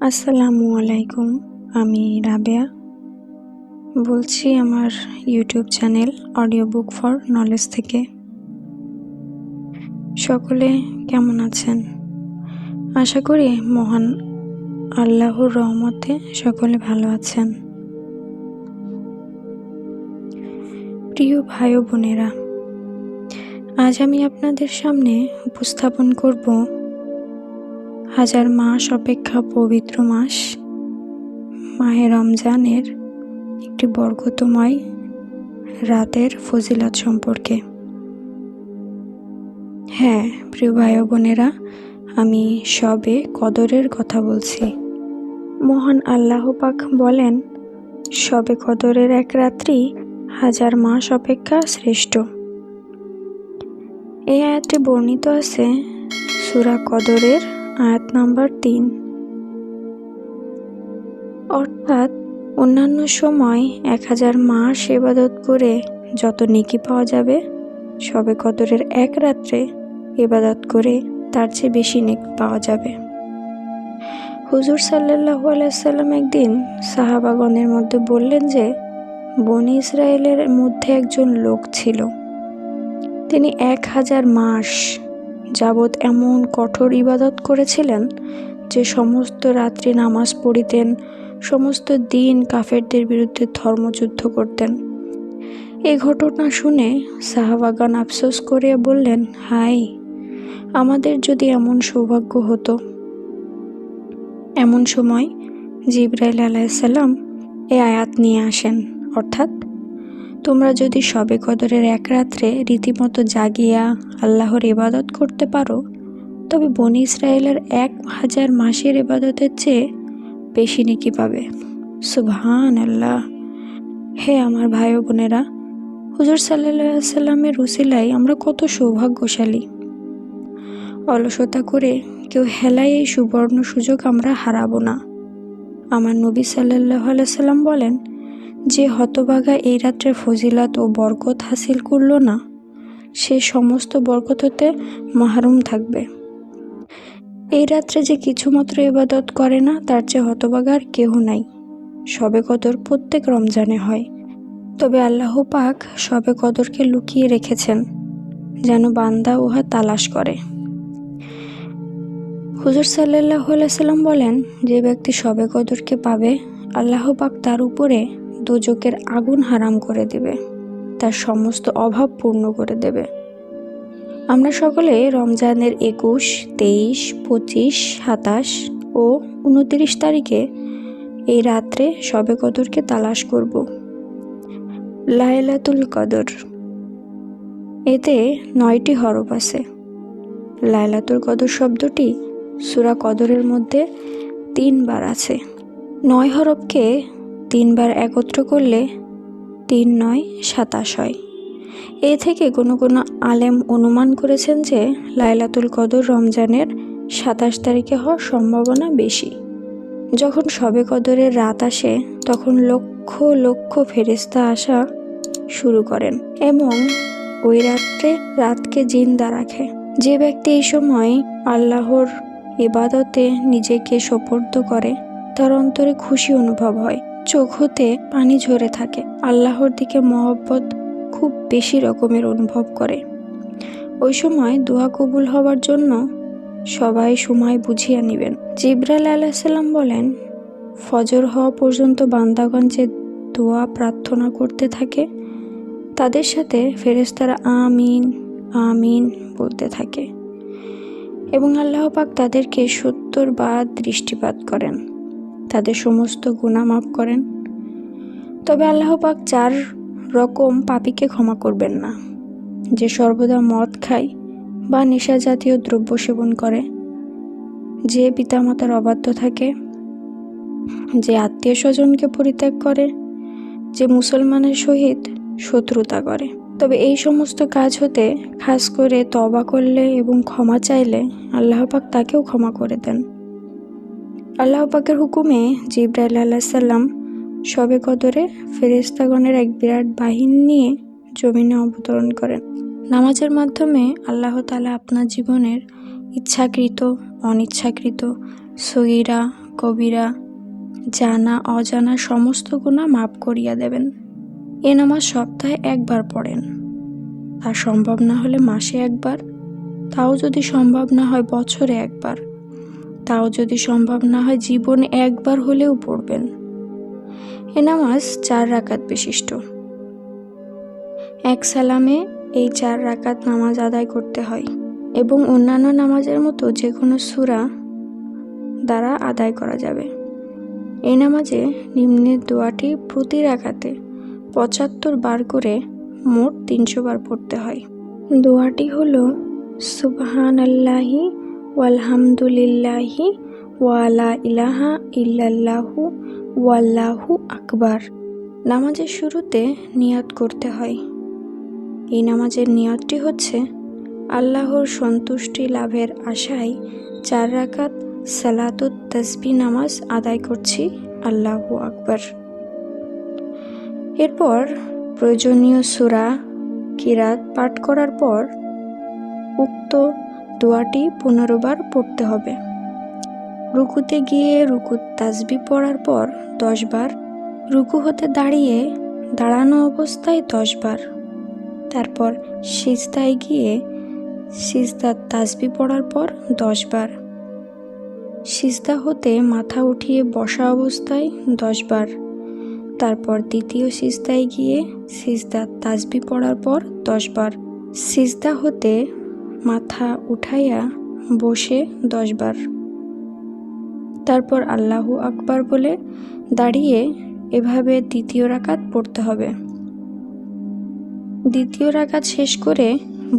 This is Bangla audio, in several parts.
আসসালামু আলাইকুম। আমি রাবেয়া বলছি আমার YouTube channel audio book for knowledge থেকে। সকলে কেমন আছেন? আশা করি মহান আল্লাহর রহমতে সকলে ভালো আছেন। প্রিয় ভাই ও বোনেরা, আজ আমি আপনাদের সামনে উপস্থাপন করব হাজার মাস অপেক্ষা পবিত্র মাস মাহে রমজানের একটি বরকতময় রাতের ফজিলত সম্পর্কে। হ্যাঁ প্রিয় ভাই ও বোনেরা, আমি শবে কদরের কথা বলছি। মহান আল্লাহ পাক বলেন, শবে কদরের এক রাত্রি হাজার মাস অপেক্ষা শ্রেষ্ঠ। এই আয়াতটি বর্ণিত আছে সূরা কদরের আয়াত নাম্বার 3। অর্থাৎ অন্যান্য সময় 1000 মাস ইবাদত করে যত নেকি পাওয়া যাবে, শবে কদরের এক রাত্রে ইবাদত করে তার চেয়ে বেশি নেকি পাওয়া যাবে। হুজুর সাল্লাল্লাহু আলাইহি সাল্লাম একদিন সাহাবাগণের মধ্যে বললেন যে, বনি ইসরায়েলের মধ্যে একজন লোক ছিল, তিনি 1000 মাস যাবৎ এমন কঠোর ইবাদত করেছিলেন যে সমস্ত রাত্রি নামাজ পড়িতেন, সমস্ত দিন কাফেরদের বিরুদ্ধে ধর্মযুদ্ধ করতেন। এই ঘটনা শুনে সাহাবাগণ আফসোস করিয়া বললেন, হায়, আমাদের যদি এমন সৌভাগ্য হতো। এমন সময় জিবরাইল আলাইহিস সালাম এই আয়াত নিয়ে আসেন, অর্থাৎ তোমরা যদি শবে কদরের এক রাত্রে রীতিমতো জাগিয়া আল্লাহর ইবাদত করতে পারো, তবে বনি ইসরায়েলের 1000 মাসের ইবাদতের চেয়ে বেশি নেকি পাবে। সুবহানাল্লাহ। হে আমার ভাই ও বোনেরা, হুজুর সাল্লাল্লাহু আলাইহি সাল্লামের উসিলায় আমরা কত সৌভাগ্যশালী। অলসতা করে কেউ হেলায় এই সুবর্ণ সুযোগ আমরা হারাবো না। আমার নবী সাল্লাল্লাহু আলাইহি সাল্লাম বলেন, যে হতভাগা এই রাত্রে ফজিলত ও বরকত হাসিল করল না, সে সমস্ত বরকত হতে মাহরুম থাকবে। এই রাত্রে যে কিছুমাত্র ইবাদত করে না, তার চেয়ে হতভাগার কেহ নাই। শবে কদর প্রত্যেক রমজানে হয়, তবে আল্লাহ পাক শবে কদরকে লুকিয়ে রেখেছেন যেন বান্দা উহা তালাশ করে। হুজুর সাল্লাল্লাহু আলাইহি সাল্লাম বলেন, যে ব্যক্তি শবে কদরকে পাবে, আল্লাহ পাক তার উপরে দোজখের আগুন হারাম করে দেবে, তার সমস্ত অভাব পূর্ণ করে দেবে। আমরা সকলে রমজানের 21, 23, 25, 27 ও 29 তারিখে এই রাত্রে শবে কদরকে তালাশ করব। লাইলাতুল কদর, এতে 9টি হরফ আছে। লাইলাতুল কদর শব্দটি সূরা কদরের মধ্যে 3 বার আছে। 9 হরফকে 3 বার একত্র করলে 3 9 27 হয়। এ থেকে কোনো কোনো আলেম অনুমান করেছেন যে লাইলাতুল কদর রমজানের 27 তারিখে হওয়ার সম্ভাবনা বেশি। যখন শবে কদরের রাত আসে, তখন লক্ষ লক্ষ ফেরেশতা আসা শুরু করেন এবং ওই রাত্রে রাতকে জিন্দা রাখে। যে ব্যক্তি এই সময় আল্লাহর ইবাদতে নিজেকে সোপর্দ করে, তার অন্তরে খুশি অনুভব হয়, চোখ হতে পানি ঝরে থাকে, আল্লাহর দিকে মহব্বত খুব বেশি রকমের অনুভব করে। ওই সময় দোয়া কবুল হওয়ার জন্য সবাই সময় বুঝিয়ে নেবেন। জিবরাইল আলাইহিস সালাম বলেন, ফজর হওয়া পর্যন্ত বান্দাগণ যে দোয়া প্রার্থনা করতে থাকে, তাদের সাথে ফেরেশতারা আমিন আমিন বলতে থাকে এবং আল্লাহ পাক তাদেরকে 70 বার দৃষ্টিপাত করেন, তাদের সমস্ত গুনাহ মাফ করেন। তবে আল্লাহ পাক 4 রকম পাপীকে ক্ষমা করবেন না: যে সর্বদা মদ খায় বা নেশা জাতীয় দ্রব্য সেবন করে, যে পিতামাতার অবাধ্য থাকে, যে আত্মীয় স্বজনকে পরিত্যাগ করে, যে মুসলমানের সহিত শত্রুতা করে। তবে এই সমস্ত কাজ হতে খাস করে তওবা করলে এবং ক্ষমা চাইলে আল্লাহ পাক তাকেও ক্ষমা করে দেন। আল্লাহ পাকের হুকুমে জিবরাইল আলাইহিস সালাম শবে কদরে ফেরেশতাগণের এক বিরাট বাহিনী নিয়ে জমিনে অবতরণ করেন। নামাজের মাধ্যমে আল্লাহ তাআলা আপনার জীবনের ইচ্ছাকৃত, অনিচ্ছাকৃত, সগীরা কবিরা, জানা অজানা সমস্ত গুনাহ মাফ করিয়া দেবেন। এ নামাজ সপ্তাহে একবার পড়েন, তা সম্ভব না হলে মাসে একবার, তাও যদি সম্ভব না হয় বছরে একবার, তাও যদি সম্ভব না হয় জীবনে একবার হলেও পড়বেন। এ নামাজ 4 রাকাত বিশিষ্ট। এক সালামে এই 4 রাকাত নামাজ আদায় করতে হয় এবং অন্যান্য নামাজের মতো যে কোনো সূরা দ্বারা আদায় করা যাবে। এই নামাজে নিম্নের দোয়াটি প্রতি রাকাতে 75 বার করে মোট 300 বার পড়তে হয়। দোয়াটি হলো সুবহানাল্লাহি ওয়ালহামদুলিল্লাহি ওয়া লা ইলাহা ইল্লাল্লাহু ওয়াল্লাহু আকবার। নামাজের শুরুতে নিয়ত করতে হয়। এই নামাজের নিয়তটি হচ্ছে আল্লাহর সন্তুষ্টি লাভের আশায় 4 রাকাত সালাতুত তাসবিহ নামাজ আদায় করছি, আল্লাহু আকবার। এরপর প্রয়োজনীয় সূরা কিরাত পাঠ করার পর উক্ত দোয়াটি 15 বার পড়তে হবে। রুকুতে গিয়ে রুকুত তাসবিহ পড়ার পর 10 বার, রুকু হতে দাঁড়িয়ে দাঁড়ানো অবস্থায় 10 বার, তারপর সিজদায় গিয়ে সিজদার তাসবিহ পড়ার পর 10 বার, সিজদা হতে মাথা উঠিয়ে বসা অবস্থায় 10 বার, তারপর দ্বিতীয় সিজদায় গিয়ে সিজদার তাসবিহ পড়ার পর 10 বার, সিজদা হতে মাথা উঠাইয়া বসে 10 বার, তারপর আল্লাহু আকবার বলে দাঁড়িয়ে এভাবে দ্বিতীয় রাকাত পড়তে হবে। দ্বিতীয় রাকাত শেষ করে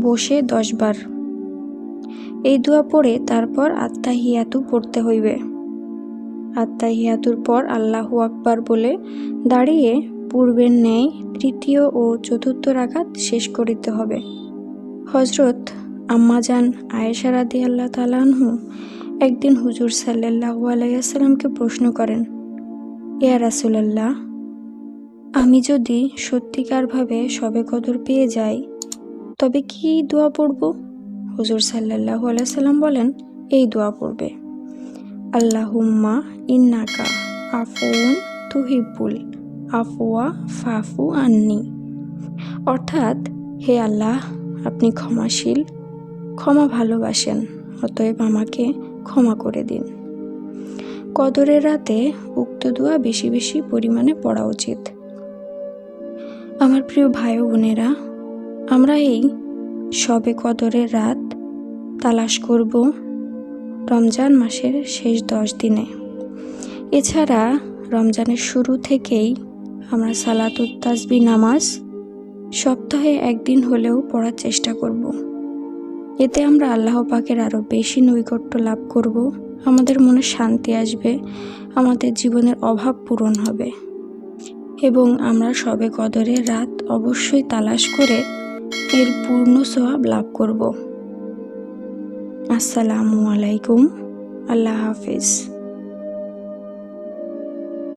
বসে 10 বার। এই দোয়া পড়ে তারপর আত্তাহিয়াতু পড়তে হইবে। আত্তাহিয়াতুর পর আল্লাহু আকবার বলে দাঁড়িয়ে পূর্বের ন্যায় তৃতীয় ও চতুর্থ রাকাত শেষ করিতে হবে। হযরত আম্মাজান আয়েশা রাদিয়াল্লাহু তাআলা আনহু একদিন হুজুর সাল্লাল্লাহু আলাইহি ওয়াসাল্লামকে প্রশ্ন করেন, ইয়া রাসূলুল্লাহ, আমি যদি সত্যিকারভাবে শবে কদর পেয়ে যাই তবে কি দোয়া পড়ব? হুজুর সাল্লাল্লাহু আলাইহি ওয়াসাল্লাম বলেন, এই দোয়া পড়বে, আল্লাহুম্মা ইন্নাকা আফুউন তুহিব্বুল আফওয়া ফাফু আন্নি। অর্থাৎ, হে আল্লাহ, আপনি ক্ষমাশীল, ক্ষমা ভালোবাসেন, অতএব আমাকে ক্ষমা করে দিন। কদরের রাতে উক্ত দোয়া বেশি বেশি পরিমাণে পড়া উচিত। আমার প্রিয় ভাই ও বোনেরা, আমরা এই শবে কদরের রাত তালাশ করব রমজান মাসের শেষ 10 দিনে। এছাড়া রমজানের শুরু থেকেই আমরা সালাতুত তাসবিহ নামাজ সপ্তাহে একদিন হলেও পড়ার চেষ্টা করব। এতে আমরা আল্লাহ পাকের আরও বেশি নৈকট্য লাভ করব, আমাদের মনে শান্তি আসবে, আমাদের জীবনের অভাব পূরণ হবে এবং আমরা শবে কদরের রাত অবশ্যই তালাশ করে এর পূর্ণ সওয়াব লাভ করব। আসসালামু আলাইকুম, আল্লাহ হাফেজ।